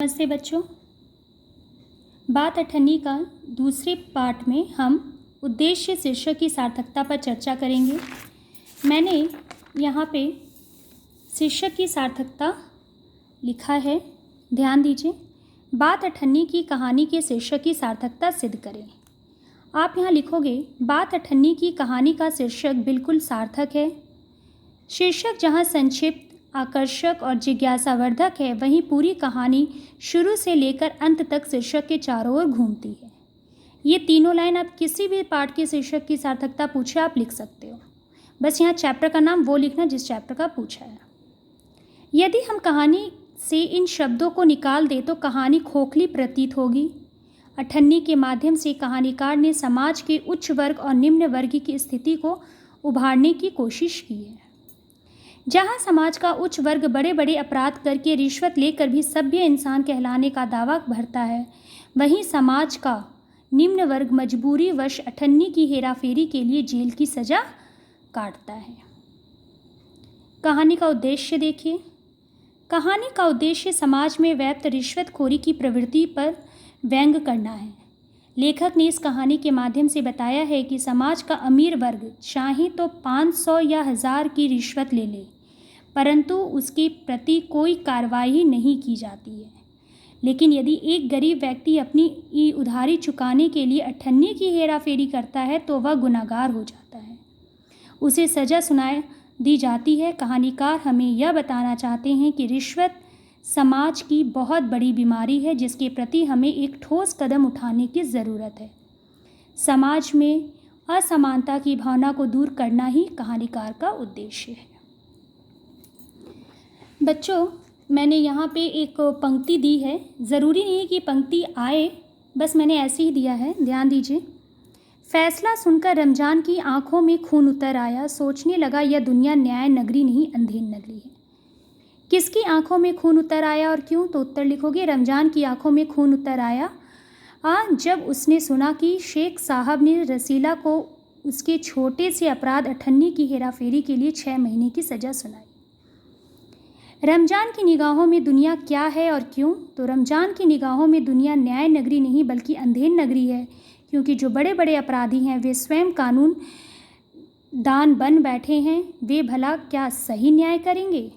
नमस्ते बच्चों। बात अठन्नी का दूसरे पार्ट में हम उद्देश्य शीर्षक की सार्थकता पर चर्चा करेंगे। मैंने यहाँ पे शीर्षक की सार्थकता लिखा है, ध्यान दीजिए। बात अठन्नी की कहानी के शीर्षक की सार्थकता सिद्ध करें। आप यहाँ लिखोगे, बात अठन्नी की कहानी का शीर्षक बिल्कुल सार्थक है। शीर्षक जहाँ संक्षिप्त, आकर्षक और जिज्ञासावर्धक है, वहीं पूरी कहानी शुरू से लेकर अंत तक शीर्षक के चारों ओर घूमती है। ये तीनों लाइन आप किसी भी पाठ के शीर्षक की सार्थकता पूछे आप लिख सकते हो। बस यहाँ चैप्टर का नाम वो लिखना जिस चैप्टर का पूछा है। यदि हम कहानी से इन शब्दों को निकाल दें तो कहानी खोखली प्रतीत होगी। अठन्नी के माध्यम से कहानीकार ने समाज के उच्च वर्ग और निम्न वर्ग की स्थिति को उभारने की कोशिश की है। जहाँ समाज का उच्च वर्ग बड़े बड़े अपराध करके रिश्वत लेकर भी सभ्य इंसान कहलाने का दावा भरता है, वहीं समाज का निम्न वर्ग मजबूरी वश अठन्नी की हेराफेरी के लिए जेल की सज़ा काटता है। कहानी का उद्देश्य देखिए। कहानी का उद्देश्य समाज में व्याप्त रिश्वतखोरी की प्रवृत्ति पर व्यंग करना है। लेखक ने इस कहानी के माध्यम से बताया है कि समाज का अमीर वर्ग चाहे तो 500 या 1000 की रिश्वत ले ले, परंतु उसके प्रति कोई कार्रवाई नहीं की जाती है। लेकिन यदि एक गरीब व्यक्ति अपनी उधारी चुकाने के लिए अठन्नी की हेराफेरी करता है तो वह गुनहगार हो जाता है, उसे सज़ा सुना दी जाती है। कहानीकार हमें यह बताना चाहते हैं कि रिश्वत समाज की बहुत बड़ी बीमारी है, जिसके प्रति हमें एक ठोस कदम उठाने की ज़रूरत है। समाज में असमानता की भावना को दूर करना ही कहानीकार का उद्देश्य है। बच्चों, मैंने यहाँ पे एक पंक्ति दी है। ज़रूरी नहीं है कि पंक्ति आए, बस मैंने ऐसे ही दिया है, ध्यान दीजिए। फैसला सुनकर रमजान की आंखों में खून उतर आया, सोचने लगा यह दुनिया न्याय नगरी नहीं अंधेर नगरी है। किसकी आंखों में खून उतर आया और क्यों? तो उत्तर लिखोगे, रमजान की आंखों में खून उतर आया जब उसने सुना कि शेख साहब ने रसीला को उसके छोटे से अपराध अठन्नी की हेराफेरी के लिए 6 महीने की सज़ा सुनाई। रमजान की निगाहों में दुनिया क्या है और क्यों? तो रमजान की निगाहों में दुनिया न्याय नगरी नहीं बल्कि अंधेर नगरी है, क्योंकि जो बड़े बड़े अपराधी हैं वे स्वयं कानून दान बन बैठे हैं। वे भला क्या सही न्याय करेंगे?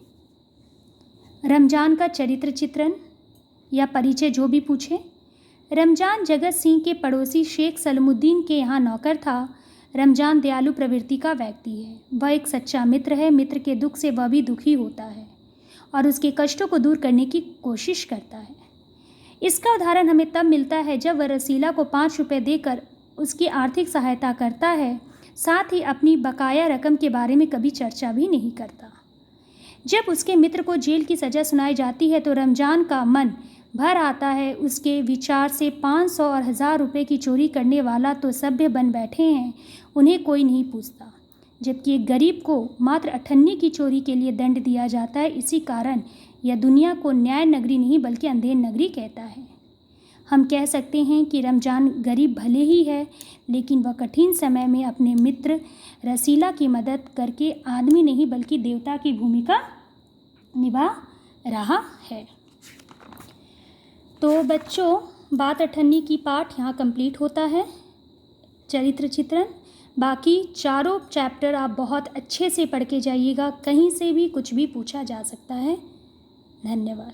रमजान का चरित्र चित्रण या परिचय जो भी पूछे। रमजान जगत सिंह के पड़ोसी शेख सलमुद्दीन के यहाँ नौकर था। रमजान दयालु प्रवृत्ति का व्यक्ति है। वह एक सच्चा मित्र है। मित्र के दुख से वह भी दुखी होता है और उसके कष्टों को दूर करने की कोशिश करता है। इसका उदाहरण हमें तब मिलता है जब वह रसीला को 5 रुपये देकर उसकी आर्थिक सहायता करता है, साथ ही अपनी बकाया रकम के बारे में कभी चर्चा भी नहीं करता। जब उसके मित्र को जेल की सज़ा सुनाई जाती है तो रमजान का मन भर आता है। उसके विचार से 500 और 1000 रुपये की चोरी करने वाला तो सभ्य बन बैठे हैं, उन्हें कोई नहीं पूछता, जबकि एक गरीब को मात्र अठन्नी की चोरी के लिए दंड दिया जाता है। इसी कारण यह दुनिया को न्याय नगरी नहीं बल्कि अंधेर नगरी कहता है। हम कह सकते हैं कि रमजान गरीब भले ही है, लेकिन वह कठिन समय में अपने मित्र रसीला की मदद करके आदमी नहीं बल्कि देवता की भूमिका निभा रहा है। तो बच्चों, बात अठन्नी की पाठ यहाँ कंप्लीट होता है, चरित्र चित्रण। बाकी चारों चैप्टर आप बहुत अच्छे से पढ़ के जाइएगा, कहीं से भी कुछ भी पूछा जा सकता है। धन्यवाद।